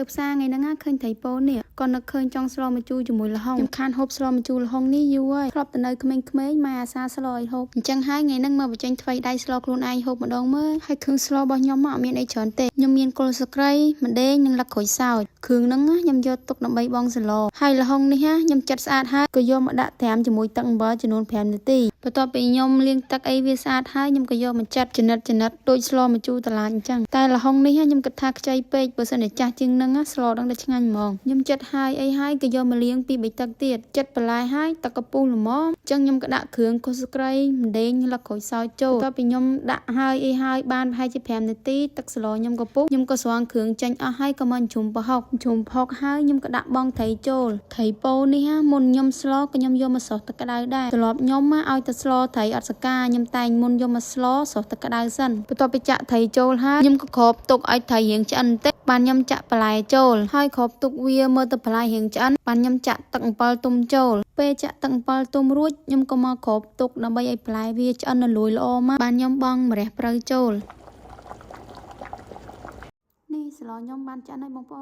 ទៅផ្សារថ្ងៃហ្នឹងឃើញត្រីពោនេះក៏នឹកឃើញចង់ស្លម្ជូរជាមួយល្ហុងខ្ញុំខានហូបស្លម្ជូរល្ហុងនេះយូរហើយធ្លាប់ទៅនៅក្មេងៗម៉ែអាសាស្លឲ្យហូបអញ្ចឹងហើយថ្ងៃហ្នឹងមកបញ្ចេញថ្វីដៃស្លខ្លួនឯងហូបម្ដងមើលហើយគ្រឿងស្លរបស់ខ្ញុំអត់មានអីច្រើនទេខ្ញុំមានគល់ស្លឹកគ្រៃម្ដេងនិងលឹកក្រូចសើចគ្រឿងហ្នឹងខ្ញុំយកទុកដើម្បីបងស្លហើយល្ហុងនេះខ្ញុំចិតស្អាតហើយក៏យកមកដាក់ត្រាំជាមួយទឹកអំបិលចំនួន5នាទីបន្ទាប់ពីខ្ញុំលាងទឹកអីវាស្អាតហើយខ្ញុំក៏យកមកចិតចំណិតដូចស្លម្ជូរតឡាចអញ្ចឹងតែល្ហុងនេះខ្ញុំគិតថាខ្ចីពេកបើសិនជាចាស់ជាងហ្នឹងស្លដឹងតែឆ្ងាញ់ហ្មងខ្ញុំចិតហើយអីហើយក៏យកមកលាងពី3ទឹកទៀតចិតបន្លែហើយទឹកកពុះល្មមអញ្ចឹងខ្ញុំក៏ដាក់គ្រឿងគល់ស្លឹកគ្រៃម្ដេងលឹកក្រូចសើចចូលបន្ទាប់ពីខ្ញុំដាក់ហើយអីហើយបានប្រហែលជា5នាទីទឹកស្លខ្ញុំក៏ពុះខ្ញុំក៏ស្រង់គ្រឿងចេញអស់ហើយក៏មកជុំប្រហុកហើយខ្ញុំក៏ដាក់បងត្រីចូលត្រីពោនេះមុនខ្ញុំស្លក៏ខ្ញុំយកមកស្រុះទឹកក្តៅដែរទម្លាប់ខ្ញុំឲ្យទៅស្លត្រីអត់សកាខ្ញុំតែងមុនយកមកស្លស្រុះទឹកក្តៅសិនបន្ទាប់ពីចាក់ត្រីចូលហើយខ្ញុំក៏គ្របទុកឲ្យត្រីរៀងឆ្អិនបន្តិចបានខ្ញុំចាក់បន្លែចូលហើយគ្របទុកវាមើលទៅបន្លែរៀងឆ្អិនបានខ្ញុំចាក់ទឹកអំពិលទុំចូលពេលចាក់ទឹកអំពិលទុំរួចខ្ញុំក៏មកគ្របទុកដើម្បីឲ្យបន្លែវាឆ្អិនរលួយល្អមកបានខ្ញុំបង់ម្រះព្រៅចូលនេះស្លខ្ញុំបានឆ្អិនហើយបងប្អូន